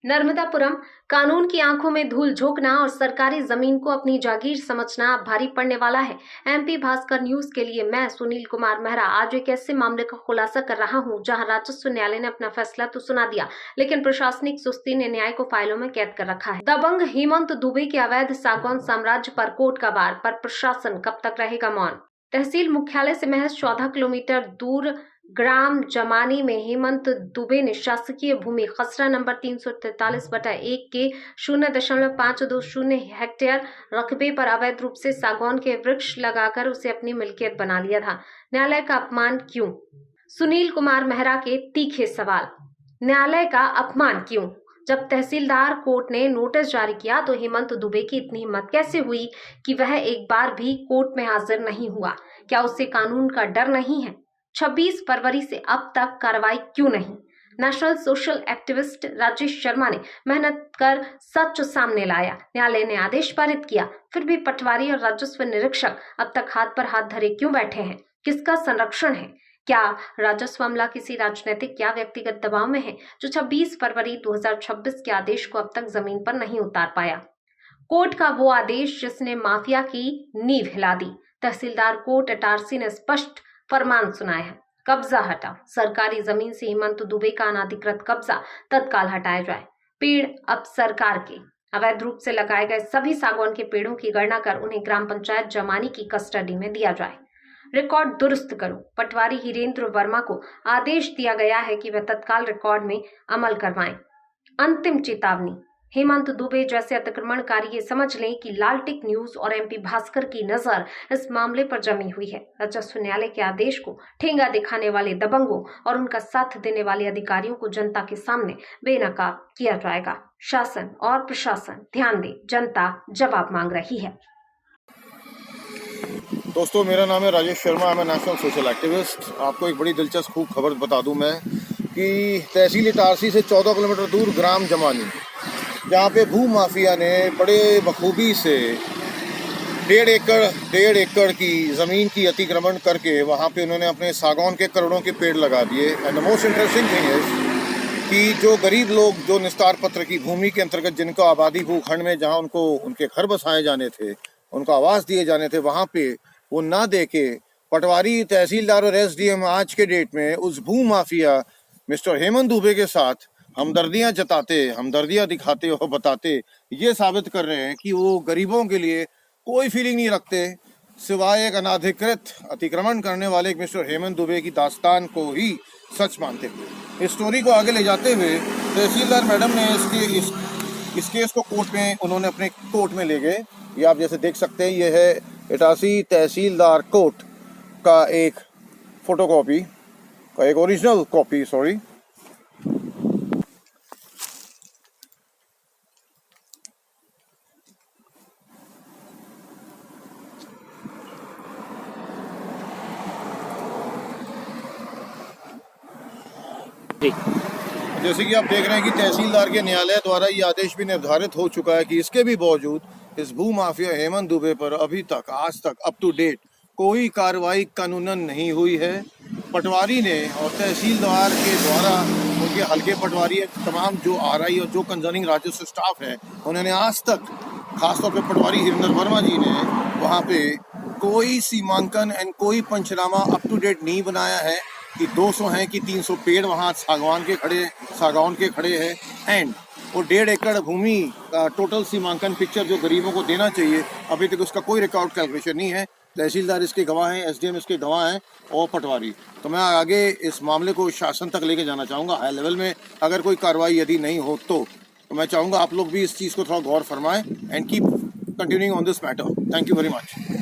नर्मदापुरम कानून की आंखों में धूल झोंकना और सरकारी जमीन को अपनी जागीर समझना अब भारी पड़ने वाला है। एमपी भास्कर न्यूज के लिए मैं सुनील कुमार मेहरा आज एक ऐसे मामले का खुलासा कर रहा हूं जहां राजस्व न्यायालय ने अपना फैसला तो सुना दिया, लेकिन प्रशासनिक सुस्ती ने न्याय को फाइलों में कैद कर रखा है। दबंग हेमंत दुबे के अवैध सागौन साम्राज्य पर कोर्ट का वार, पर प्रशासन कब तक रहेगा मौन। तहसील मुख्यालय से महज 14 किलोमीटर दूर ग्राम जमानी में हेमंत दुबे ने शासकीय भूमि खसरा नंबर 343/1 के 0.520 हेक्टेयर रकबे पर अवैध रूप से सागौन के वृक्ष लगाकर उसे अपनी मिल्कियत बना लिया था। न्यायालय का अपमान क्यों? सुनील कुमार मेहरा के तीखे सवाल। न्यायालय का अपमान क्यों? जब तहसीलदार कोर्ट ने नोटिस जारी किया तो हेमंत दुबे की इतनी हिम्मत कैसे हुई कि वह एक बार भी कोर्ट में हाजिर नहीं हुआ? क्या उसे कानून का डर नहीं है? 26 फरवरी से अब तक कार्रवाई क्यों नहीं? National social activist Rajesh Sharma ने मेहनत कर सच सामने लाया। न्यायालय ने आदेश पारित किया, फिर भी पटवारी और राजस्व निरीक्षक अब तक हाथ पर हाथ धरे क्यों बैठे हैं? किसका संरक्षण है? क्या राजस्व मामला किसी राजनीतिक या व्यक्तिगत दबाव में है जो 26 फरवरी 2026 के आदेश को अब तक जमीन पर नहीं उतार पाया? कोर्ट का वो आदेश जिसने माफिया की नींव हिला दी। तहसीलदार कोर्ट अटारसी ने स्पष्ट फरमान सुनाया है, कब्जा हटा। सरकारी जमीन से हेमंत दुबे का अनाधिकृत कब्जा तत्काल हटाया जाए। पेड़ अब सरकार के। अवैध रूप से लगाए गए सभी सागौन के पेड़ों की गणना कर उन्हें ग्राम पंचायत जमानी की कस्टडी में दिया जाए। रिकॉर्ड दुरुस्त करो। पटवारी हिरेंद्र वर्मा को आदेश दिया गया है कि वह तत्काल रिकॉर्ड में अमल करवाएं। अंतिम चेतावनी, हेमंत दुबे जैसे अतिक्रमणकारी ये समझ लें कि लालटिक न्यूज और एमपी भास्कर की नजर इस मामले पर जमी हुई है। राजस्व न्यायालय के आदेश को ठेंगा दिखाने वाले दबंगों और उनका साथ देने वाले अधिकारियों को जनता के सामने बेनकाब किया जाएगा। शासन और प्रशासन ध्यान दे, जनता जवाब मांग रही है। दोस्तों, मेरा नाम है राजेश शर्मा, मैं नेशनल सोशल एक्टिविस्ट। आपको एक बड़ी दिलचस्प खूब खबर बता दूं मैं कि तहसील इटारसी से 14 किलोमीटर दूर ग्राम जमानी, जहाँ पे भू माफिया ने बड़े बखूबी से 1.5 एकड़ की ज़मीन की अतिक्रमण करके वहाँ पे उन्होंने अपने सागौन के करोड़ों के पेड़ लगा दिए। And the most interesting thing is कि जो गरीब लोग जो निस्तार पत्र की भूमि के अंतर्गत जिनको आबादी भूखंड में जहाँ उनको उनके घर बसाए जाने थे, उनको आवास दिए जाने थे, वहाँ पे वो ना दे के पटवारी, तहसीलदार और एसडीएम आज के डेट में उस भू माफिया मिस्टर हेमंत दुबे के साथ हमदर्दियां दिखाते और बताते, ये साबित कर रहे हैं कि वो गरीबों के लिए कोई फीलिंग नहीं रखते, सिवाय एक अनाधिकृत अतिक्रमण करने वाले एक मिस्टर हेमंत दुबे की दास्तान को ही सच मानते हुए इस स्टोरी को आगे ले जाते हुए तहसीलदार मैडम ने इस केस को कोर्ट में उन्होंने अपने कोर्ट में ले गए। ये आप जैसे देख सकते हैं, ये है इटारसी तहसीलदार कोर्ट का एक फोटोकॉपी का एक ओरिजिनल कॉपी, सॉरी। जैसे कि आप देख रहे हैं कि तहसीलदार के न्यायालय द्वारा ये आदेश भी निर्धारित हो चुका है कि इसके भी बावजूद इस भू माफिया हेमंत दुबे पर अभी तक आज तक अप टू डेट कोई कार्रवाई कानूनन नहीं हुई है। पटवारी ने और तहसीलदार के द्वारा उनके हल्के पटवारी तमाम जो आरआई और जो कंसर्निंग राजस्व स्टाफ है, उन्होंने आज तक खासतौर पर पटवारी हिरेंद्र वर्मा जी ने वहाँ पे कोई सीमांकन एंड कोई पंचनामा अप टू डेट नहीं बनाया है कि 200 हैं कि 300 पेड़ वहाँ सागवान के खड़े हैं। एंड वो 1.5 एकड़ भूमि का टोटल सीमांकन पिक्चर जो गरीबों को देना चाहिए, अभी तक उसका कोई रिकॉर्ड कैलकुलेशन नहीं है। तहसीलदार इसके गवाह हैं, एसडीएम इसके गवाह हैं और पटवारी। तो मैं आगे इस मामले को शासन तक लेके जाना चाहूँगा हाई लेवल में। अगर कोई कार्रवाई यदि नहीं हो तो मैं चाहूँगा आप लोग भी इस चीज़ को थोड़ा गौर फरमाएं and keep continuing on this matter. Thank you very much.